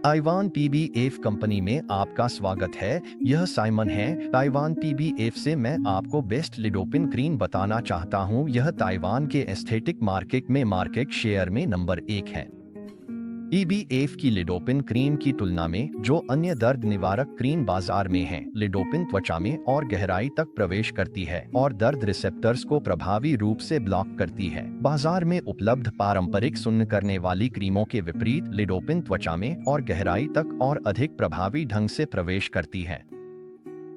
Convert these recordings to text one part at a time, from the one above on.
Taiwan PBF company में आपका स्वागत है। यह साइमन है। ताइवान पीबीएफ से मैं आपको बेस्ट लिडोपिन क्रीम बताना चाहता हूँ। यह ताइवान के एस्थेटिक मार्केट में मार्केट शेयर में नंबर 1 है। पीबीएफ की लिडोपिन क्रीम की तुलना में जो अन्य दर्द निवारक क्रीम बाजार में है, लिडोपिन त्वचा में और गहराई तक प्रवेश करती है और दर्द रिसेप्टर्स को प्रभावी रूप से ब्लॉक करती है। बाजार में उपलब्ध पारंपरिक सुन्न करने वाली क्रीमों के विपरीत लिडोपिन त्वचा में और गहराई तक और अधिक प्रभावी ढंग से प्रवेश करती है।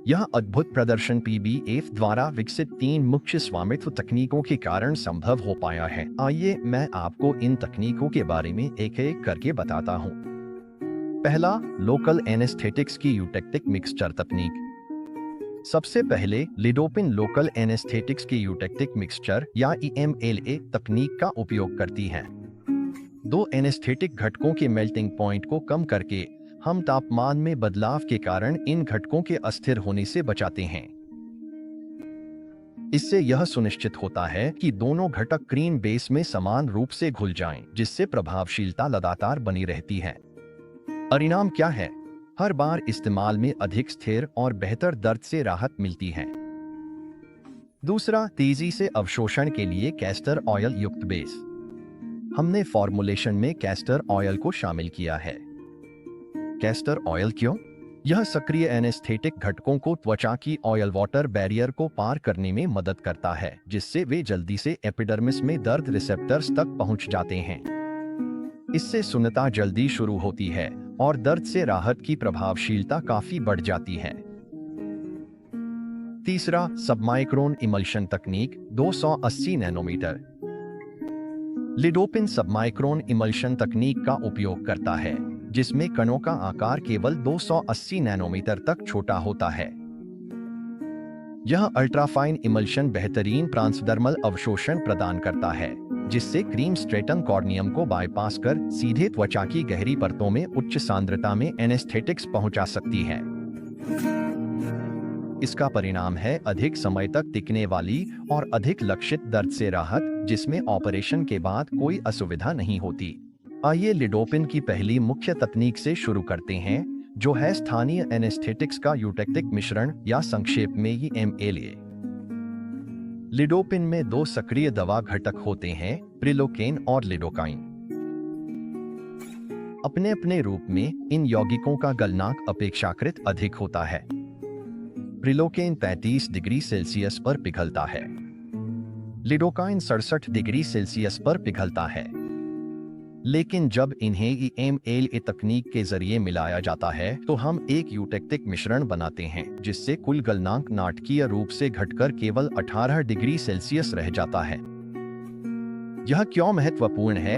यह अद्भुत प्रदर्शन पीबीएफ द्वारा विकसित 3 मुख्य स्वामित्व तकनीकों के कारण संभव हो पाया है। आइए मैं आपको इन तकनीकों के बारे में एक एक करके बताता हूँ। पहला, लोकल एनेस्थेटिक्स की यूटेक्टिक मिक्सचर तकनीक। सबसे पहले लिडोपिन लोकल एनेस्थेटिक्स की यूटेक्टिक मिक्सचर या EMLA तकनीक का उपयोग करती है। 2 एनेस्थेटिक घटकों के मेल्टिंग पॉइंट को कम करके हम तापमान में बदलाव के कारण इन घटकों के अस्थिर होने से बचाते हैं। इससे यह सुनिश्चित होता है कि दोनों घटक क्रीम बेस में समान रूप से घुल जाएं, जिससे प्रभावशीलता लगातार बनी रहती है। परिणाम क्या है? हर बार इस्तेमाल में अधिक स्थिर और बेहतर दर्द से राहत मिलती है। दूसरा, तेजी से अवशोषण के लिए कैस्टर ऑयल युक्त बेस। हमने फॉर्मुलेशन में कैस्टर ऑयल को शामिल किया है। कैस्टर ऑयल क्यों? यह सक्रिय एनेस्थेटिक घटकों को त्वचा की ऑयल वाटर बैरियर को पार करने में मदद करता है, जिससे वे जल्दी से एपिडर्मिस में दर्द रिसेप्टर्स तक पहुंच जाते हैं। इससे सुन्नता जल्दी शुरू होती है और दर्द से राहत की प्रभावशीलता काफी बढ़ जाती है। तीसरा, सबमाइक्रोन इमल्शन तकनीक 280 नैनोमीटर। लिडोपिन सबमाइक्रोन इमल्शन तकनीक का उपयोग करता है, जिसमें कणों का आकार केवल 280 नैनोमीटर तक छोटा होता है। यह अल्ट्राफाइन इमल्शन बेहतरीन ट्रांसडर्मल अवशोषण प्रदान करता है, जिससे क्रीम स्ट्रेटम कॉर्नियम को बाईपास कर सीधे त्वचा की गहरी परतों में उच्च सांद्रता में एनेस्थेटिक्स पहुंचा सकती है। इसका परिणाम है अधिक समय तक टिकने वाली और अधिक लक्षित दर्द से राहत, जिसमें ऑपरेशन के बाद कोई असुविधा नहीं होती। आइए लिडोपिन की पहली मुख्य तकनीक से शुरू करते हैं, जो है स्थानीय एनेस्थेटिक्स का यूटेक्टिक मिश्रण या संक्षेप में EMLA। लिडोपिन में 2 सक्रिय दवा घटक होते हैं, प्रिलोकेन और लिडोकाइन। अपने अपने रूप में इन यौगिकों का गलनांक अपेक्षाकृत अधिक होता है। प्रिलोकेन 35 डिग्री सेल्सियस पर पिघलता है। लिडोकाइन 67 डिग्री सेल्सियस पर पिघलता है। लेकिन जब इन्हें EMLA तकनीक के जरिए मिलाया जाता है तो हम एक यूटेक्टिक मिश्रण बनाते हैं, जिससे कुल गलनांक नाटकीय रूप से घटकर केवल 18 डिग्री सेल्सियस रह जाता है। यह क्यों महत्वपूर्ण है?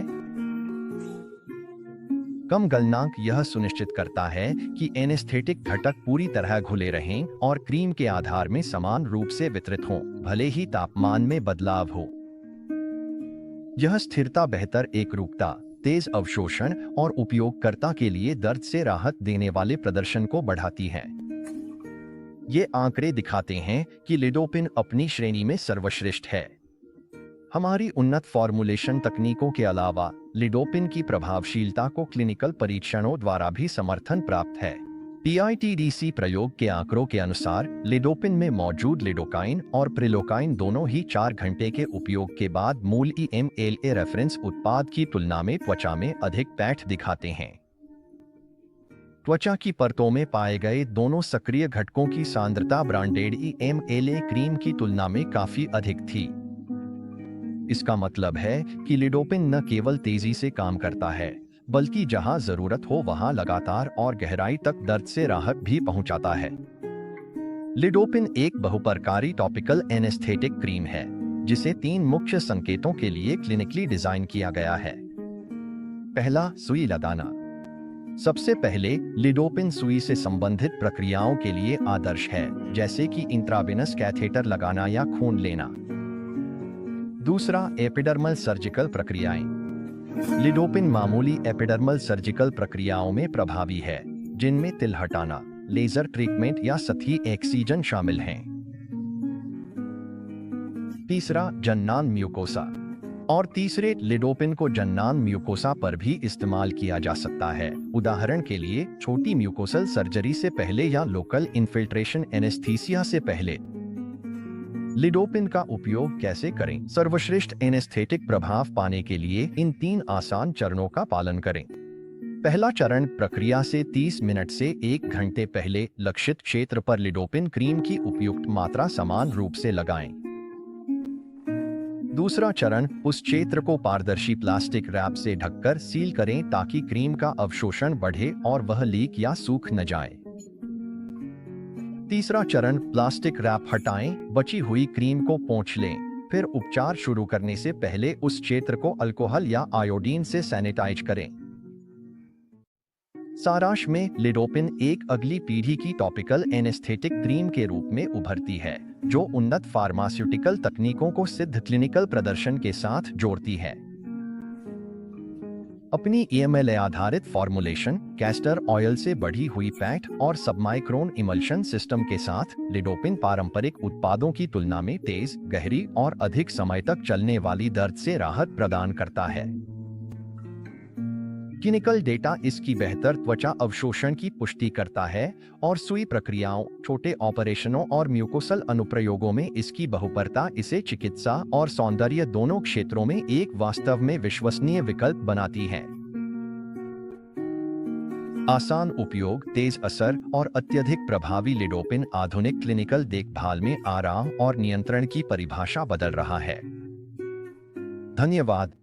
कम गलनांक यह सुनिश्चित करता है कि एनेस्थेटिक घटक पूरी तरह घुले रहें और क्रीम के आधार में समान रूप से वितरित हों, भले ही तापमान में बदलाव हो। यह स्थिरता, बेहतर एकरूपता, तेज अवशोषण और उपयोगकर्ता के लिए दर्द से राहत देने वाले प्रदर्शन को बढ़ाती है। ये आंकड़े दिखाते हैं कि लिडोपिन अपनी श्रेणी में सर्वश्रेष्ठ है। हमारी उन्नत फॉर्मुलेशन तकनीकों के अलावा लिडोपिन की प्रभावशीलता को क्लिनिकल परीक्षणों द्वारा भी समर्थन प्राप्त है। PITDC प्रयोग के आंकड़ों के अनुसार लिडोपिन में मौजूद लिडोकाइन और प्रिलोकाइन दोनों ही 4 घंटे के उपयोग के बाद मूल EMLA रेफरेंस उत्पाद की तुलना में त्वचा में अधिक पैठ दिखाते हैं। त्वचा की परतों में पाए गए दोनों सक्रिय घटकों की सांद्रता ब्रांडेड EMLA क्रीम की तुलना में काफी अधिक थी। इसका मतलब है कि लिडोपिन न केवल तेजी से काम करता है, बल्कि जहां जरूरत हो वहां लगातार और गहराई तक दर्द से राहत भी पहुंचाता है। लिडोपिन एक बहुप्रकारी टॉपिकल एनेस्थेटिक क्रीम है, जिसे 3 मुख्य संकेतों के लिए क्लिनिकली डिजाइन किया गया है। पहला, सुई लगाना। सबसे पहले लिडोपिन सुई से संबंधित प्रक्रियाओं के लिए आदर्श है, जैसे कि इंट्रावेनस कैथेटर लगाना या खून लेना। दूसरा, एपिडर्मल सर्जिकल प्रक्रियाएं। लिडोपिन मामूली एपिडर्मल सर्जिकल प्रक्रियाओं में प्रभावी है, जिनमें तिल हटाना, लेजर ट्रीटमेंट या सतही एक्सीजन शामिल हैं। तीसरा, जन्नान म्यूकोसा। और तीसरे, लिडोपिन को जननांग म्यूकोसा पर भी इस्तेमाल किया जा सकता है। उदाहरण के लिए छोटी म्यूकोसल सर्जरी से पहले या लोकल इन्फिल्ट्रेशन एनेस्थीसिया से पहले। लिडोपिन का उपयोग कैसे करें? सर्वश्रेष्ठ एनेस्थेटिक प्रभाव पाने के लिए इन 3 आसान चरणों का पालन करें। पहला चरण, प्रक्रिया से 30 मिनट से 1 घंटे पहले लक्षित क्षेत्र पर लिडोपिन क्रीम की उपयुक्त मात्रा समान रूप से लगाएं। दूसरा चरण, उस क्षेत्र को पारदर्शी प्लास्टिक रैप से ढककर सील करें ताकि क्रीम का अवशोषण बढ़े और वह लीक या सूख न जाए। तीसरा चरण, प्लास्टिक रैप हटाएं, बची हुई क्रीम को पोंछ लें। फिर उपचार शुरू करने से पहले उस क्षेत्र को अल्कोहल या आयोडीन से सैनिटाइज करें। सारांश में, लिडोपिन एक अगली पीढ़ी की टॉपिकल एनेस्थेटिक क्रीम के रूप में उभरती है, जो उन्नत फार्मास्यूटिकल तकनीकों को सिद्ध क्लिनिकल प्रदर्शन के साथ जोड़ती है। अपनी EMLA आधारित फॉर्मुलेशन, कैस्टर ऑयल से बढ़ी हुई पैठ और सबमाइक्रोन इमल्शन सिस्टम के साथ लिडोपिन पारंपरिक उत्पादों की तुलना में तेज, गहरी और अधिक समय तक चलने वाली दर्द से राहत प्रदान करता है। क्लिनिकल डेटा इसकी बेहतर त्वचा अवशोषण की पुष्टि करता है और सुई प्रक्रियाओं, छोटे ऑपरेशनों और म्यूकोसल अनुप्रयोगों में इसकी बहुपरता इसे चिकित्सा और सौंदर्य दोनों क्षेत्रों में एक वास्तव में विश्वसनीय विकल्प बनाती है। आसान उपयोग, तेज असर और अत्यधिक प्रभावी लिडोपिन आधुनिक क्लिनिकल देखभाल में आराम और नियंत्रण की परिभाषा बदल रहा है। धन्यवाद।